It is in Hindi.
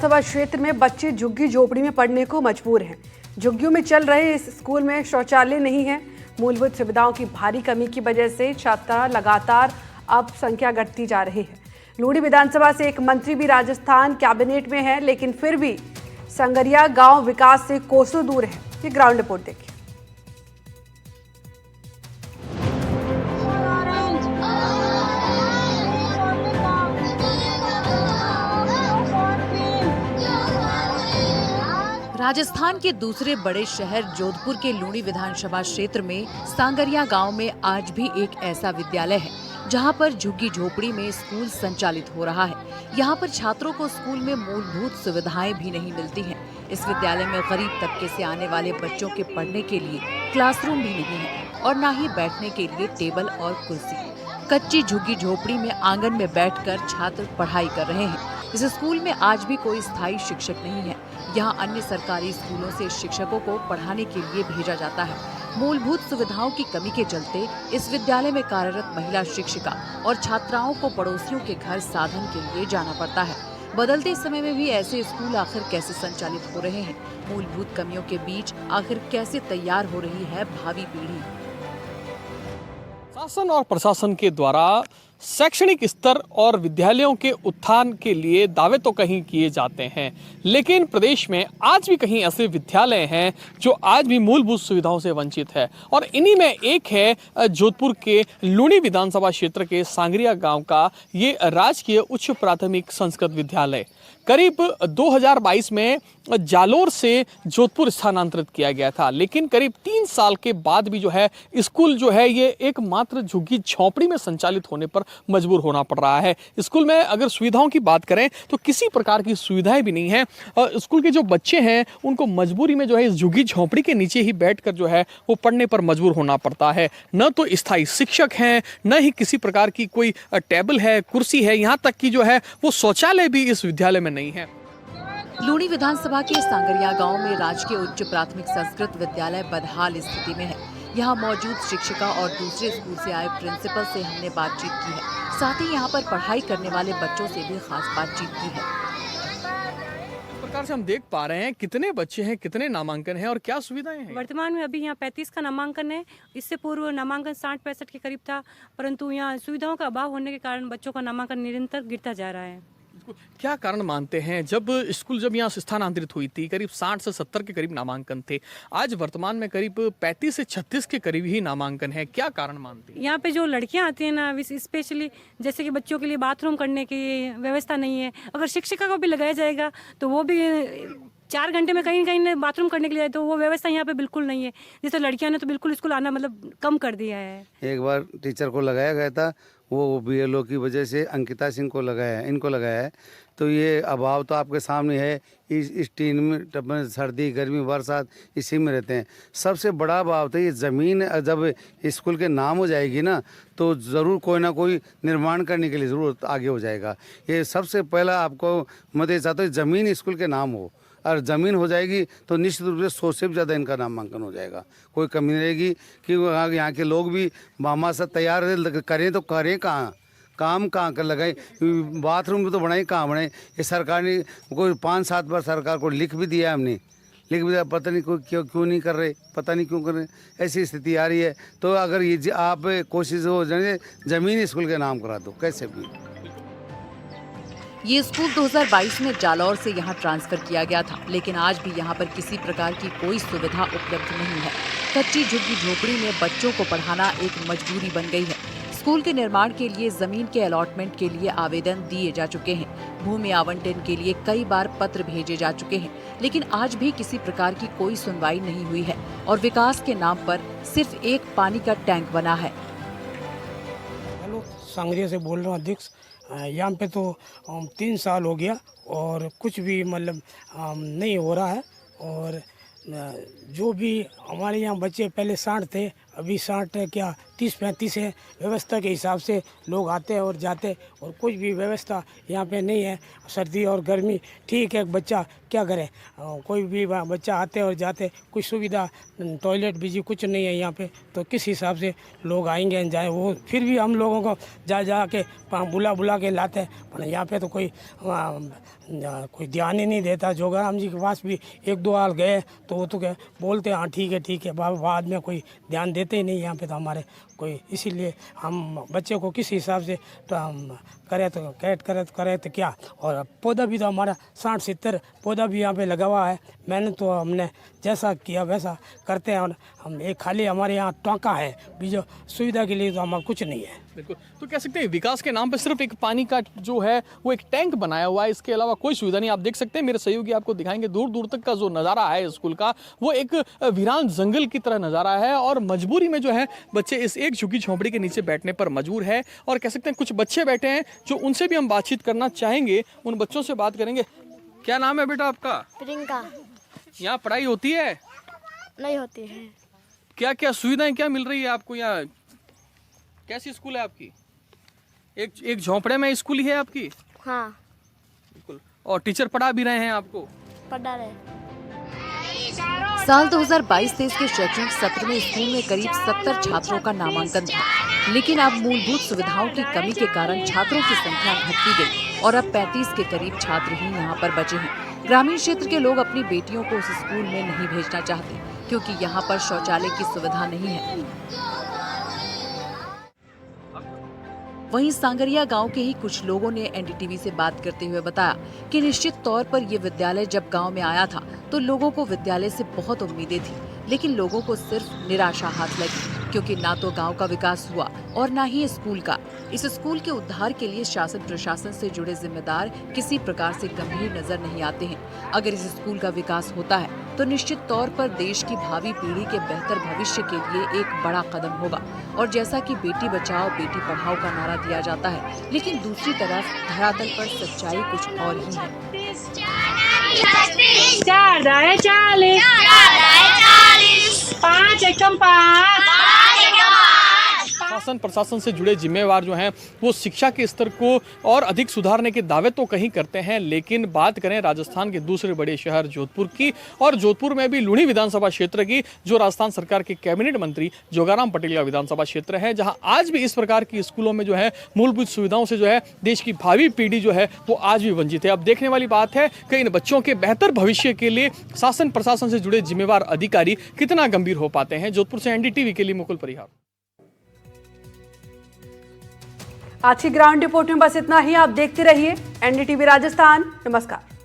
विधानसभा क्षेत्र में बच्चे झुग्गी झोपड़ी में पढ़ने को मजबूर हैं। झुग्गियों में चल रहे इस स्कूल में शौचालय नहीं है। मूलभूत सुविधाओं की भारी कमी की वजह से छात्रा लगातार अब संख्या घटती जा रही है। लूणी विधानसभा से एक मंत्री भी राजस्थान कैबिनेट में है, लेकिन फिर भी सांगरिया गांव विकास से कोसों दूर है। ये ग्राउंड रिपोर्ट देखिए। राजस्थान के दूसरे बड़े शहर जोधपुर के लूणी विधानसभा क्षेत्र में सांगरिया गांव में आज भी एक ऐसा विद्यालय है जहां पर झुग्गी झोपड़ी में स्कूल संचालित हो रहा है। यहां पर छात्रों को स्कूल में मूलभूत सुविधाएं भी नहीं मिलती हैं। इस विद्यालय में गरीब तबके से आने वाले बच्चों के पढ़ने के लिए क्लासरूम भी नहीं है और न ही बैठने के लिए टेबल और कुर्सी। कच्ची झुग्गी झोपड़ी में आंगन में बैठकर छात्र पढ़ाई कर रहे हैं। इस स्कूल में आज भी कोई स्थायी शिक्षक नहीं है। यहाँ अन्य सरकारी स्कूलों से शिक्षकों को पढ़ाने के लिए भेजा जाता है। मूलभूत सुविधाओं की कमी के चलते इस विद्यालय में कार्यरत महिला शिक्षिका और छात्राओं को पड़ोसियों के घर साधन के लिए जाना पड़ता है। बदलते समय में भी ऐसे स्कूल आखिर कैसे संचालित हो रहे हैं? मूलभूत कमियों के बीच आखिर कैसे तैयार हो रही है भावी पीढ़ी? शासन और प्रशासन के द्वारा शैक्षणिक स्तर और विद्यालयों के उत्थान के लिए दावे तो कहीं किए जाते हैं, लेकिन प्रदेश में आज भी कहीं ऐसे विद्यालय हैं जो आज भी मूलभूत सुविधाओं से वंचित है। और इन्हीं में एक है जोधपुर के लूणी विधानसभा क्षेत्र के सांगरिया गांव का ये राजकीय उच्च प्राथमिक संस्कृत विद्यालय। करीब 2022 में जालोर से जोधपुर स्थानांतरित किया गया था, लेकिन करीब 3 साल के बाद भी जो है स्कूल जो है ये एकमात्र झुग्गी झोपड़ी में संचालित होने पर मजबूर होना पड़ रहा है। स्कूल में अगर सुविधाओं की बात करें तो किसी प्रकार की सुविधाएं भी नहीं है। स्कूल के जो बच्चे हैं उनको मजबूरी में जो है इस झुग्गी झोपड़ी के नीचे ही बैठकर जो है वो पढ़ने पर मजबूर होना पड़ता है। न तो स्थायी शिक्षक हैं, न ही किसी प्रकार की कोई टेबल है, कुर्सी है, यहाँ तक कि जो है वो शौचालय भी इस विद्यालय में नहीं है। लूणी विधानसभा के सांगरिया गांव में राजकीय उच्च प्राथमिक संस्कृत विद्यालय बदहाल स्थिति में है। यहाँ मौजूद शिक्षिका और दूसरे स्कूल से आए प्रिंसिपल से हमने बातचीत की है। साथ ही यहाँ पर पढ़ाई करने वाले बच्चों से भी खास बातचीत की है। इस प्रकार से हम देख पा रहे हैं कितने बच्चे हैं, कितने नामांकन हैं और क्या सुविधाएं हैं। वर्तमान में अभी यहाँ 35 का नामांकन है। इससे पूर्व नामांकन 60-65 के करीब था, परंतु यहाँ सुविधाओं का अभाव होने के कारण बच्चों का नामांकन निरंतर गिरता जा रहा है। क्या कारण मानते हैं? जब स्कूल यहाँ स्थानांतरित हुई थी करीब 60 से 70 के करीब नामांकन थे, आज वर्तमान में करीब 35 से 36 के करीब ही नामांकन है। क्या कारण मानते हैं? यहाँ पे जो लड़कियाँ आती हैं ना, स्पेशली जैसे कि बच्चों के लिए बाथरूम करने की व्यवस्था नहीं है। अगर शिक्षिका को भी लगाया जाएगा तो वो भी 4 घंटे में कहीं बाथरूम करने के लिए, तो वो व्यवस्था यहाँ पे बिल्कुल नहीं है। जैसे लड़कियां ने तो बिल्कुल स्कूल आना मतलब कम कर दिया है। एक बार टीचर को लगाया गया था, वो बीएलओ की वजह से अंकिता सिंह को लगाया है, इनको लगाया है। तो ये अभाव तो आपके सामने है। इस टीन में सर्दी गर्मी बरसात इसी में रहते हैं। सबसे बड़ा अभाव था ये ज़मीन। जब स्कूल के नाम हो जाएगी ना तो ज़रूर कोई ना कोई निर्माण करने के लिए ज़रूर आगे हो जाएगा। ये सबसे पहला आपको मैं ये चाहता हूँ ज़मीन स्कूल के नाम हो, और ज़मीन हो जाएगी तो निश्चित रूप से 100 से भी ज़्यादा इनका नामांकन हो जाएगा। कोई कमी नहीं रहेगी कि यहाँ के लोग भी मामा से तैयार करें तो करें कहाँ, काम कहाँ कर लगाए, बाथरूम भी तो बनाए कहाँ बनाए। ये सरकार ने कोई 5-7 बार सरकार को लिख भी दिया, हमने लिख भी दिया, पता नहीं कोई क्यों नहीं कर रहे, पता नहीं क्यों कर रहे। ऐसी स्थिति आ रही है। तो अगर ये आप कोशिश हो जाए ज़मीन स्कूल के नाम करा दो कैसे भी। ये स्कूल 2022 में जालौर से यहाँ ट्रांसफर किया गया था, लेकिन आज भी यहाँ पर किसी प्रकार की कोई सुविधा उपलब्ध नहीं है। कच्ची झुग्गी झोपड़ी में बच्चों को पढ़ाना एक मजबूरी बन गई है। स्कूल के निर्माण के लिए जमीन के अलॉटमेंट के लिए आवेदन दिए जा चुके हैं। भूमि आवंटन के लिए कई बार पत्र भेजे जा चुके हैं, लेकिन आज भी किसी प्रकार की कोई सुनवाई नहीं हुई है और विकास के नाम पर सिर्फ एक पानी का टैंक बना है। हेलो, सांगरिया से बोल रहा हूँ अध्यक्ष। यहाँ पे तो 3 साल हो गया और कुछ भी मतलब नहीं हो रहा है। और जो भी हमारे यहाँ बच्चे पहले 60 थे, अभी 60 है क्या 30-35 है। व्यवस्था के हिसाब से लोग आते हैं और जाते, और कुछ भी व्यवस्था यहाँ पे नहीं है। सर्दी और गर्मी ठीक है, बच्चा क्या करे, कोई भी बच्चा आते और जाते, कुछ सुविधा टॉयलेट बिजी कुछ नहीं है यहाँ पे। तो किस हिसाब से लोग आएंगे जाए, वो फिर भी हम लोगों को जा के बुला के लाते हैं, पर यहाँ पे तो कोई ध्यान ही नहीं देता। जोगाराम जी के पास भी 1-2 बार गए तो वो तो बोलते हैं हाँ ठीक है, बाद में कोई ध्यान देते ही नहीं यहाँ पे तो हमारे कोई। इसीलिए हम बच्चे को किस हिसाब से तो हम करें तो कैट करे तो क्या। और पौधा भी तो हमारा 60-70 पौधा भी यहाँ पे लगा हुआ है। मैंने तो हमने जैसा किया वैसा करते हैं। और हम एक खाली हमारे यहाँ टाँका है भी, जो सुविधा के लिए तो हमारा कुछ नहीं है। बिल्कुल, तो कह सकते हैं विकास के नाम पर सिर्फ एक पानी का जो है वो एक टैंक बनाया हुआ है, इसके अलावा कोई सुविधा नहीं। आप देख सकते हैं, मेरे सहयोगी आपको दिखाएंगे, दूर दूर तक का जो नज़ारा है स्कूल का वो एक वीरान जंगल की तरह नज़ारा है। और मजबूरी में जो है बच्चे इस एक झुग्गी झोंपड़ी के नीचे बैठने पर मजबूर है। और कह सकते हैं कुछ बच्चे बैठे हैं जो उनसे भी हम बातचीत करना चाहेंगे, उन बच्चों से बात करेंगे। क्या नाम है बेटा आपका? प्रियंका। यहाँ पढ़ाई होती है? नहीं होती है। क्या क्या सुविधाएं क्या मिल रही है आपको यहाँ? कैसी स्कूल है आपकी? एक झोंपड़े में स्कूल ही है आपकी? हाँ। बिल्कुल। और टीचर पढ़ा भी रहे हैं आपको? पढ़ा रहे। साल 2022-23 के शैक्षणिक सत्र में स्कूल में करीब 70 छात्रों का नामांकन था, लेकिन अब मूलभूत सुविधाओं की कमी के कारण छात्रों की संख्या घटती गई और अब 35 के करीब छात्र ही यहाँ पर बचे हैं। ग्रामीण क्षेत्र के लोग अपनी बेटियों को उस स्कूल में नहीं भेजना चाहते क्योंकि यहाँ पर शौचालय की सुविधा नहीं है। वहीं सांगरिया गांव के ही कुछ लोगों ने एनडीटीवी से बात करते हुए बताया कि निश्चित तौर पर ये विद्यालय जब गांव में आया था तो लोगों को विद्यालय से बहुत उम्मीदें थी, लेकिन लोगों को सिर्फ निराशा हाथ लगी क्योंकि ना तो गांव का विकास हुआ और ना ही स्कूल का। इस स्कूल के उद्धार के लिए शासन प्रशासन से जुड़े जिम्मेदार किसी प्रकार से गंभीर नजर नहीं आते हैं। अगर इस स्कूल का विकास होता है तो निश्चित तौर पर देश की भावी पीढ़ी के बेहतर भविष्य के लिए एक बड़ा कदम होगा। और जैसा कि बेटी बचाओ बेटी पढ़ाओ का नारा दिया जाता है, लेकिन दूसरी तरफ धरातल पर सच्चाई कुछ और ही है। 4 दाएं 40, 5 एकम 5। शासन प्रशासन से जुड़े जिम्मेवार जो हैं वो शिक्षा के स्तर को और अधिक सुधारने के दावे तो कहीं करते हैं, लेकिन बात करें राजस्थान के दूसरे बड़े शहर जोधपुर की, और जोधपुर में भी लूणी विधानसभा क्षेत्र की, जो राजस्थान सरकार के कैबिनेट मंत्री जोगाराम पटेल का विधानसभा क्षेत्र है, जहां आज भी इस प्रकार की स्कूलों में जो है मूलभूत सुविधाओं से जो है देश की भावी पीढ़ी जो है वो आज भी वंचित है। अब देखने वाली बात है कि इन बच्चों के बेहतर भविष्य के लिए शासन प्रशासन से जुड़े जिम्मेवार अधिकारी कितना गंभीर हो पाते हैं। जोधपुर से एनडीटीवी के लिए मुकुल परिहार। आज की ग्राउंड रिपोर्ट में बस इतना ही। आप देखते रहिए एनडीटीवी राजस्थान। नमस्कार।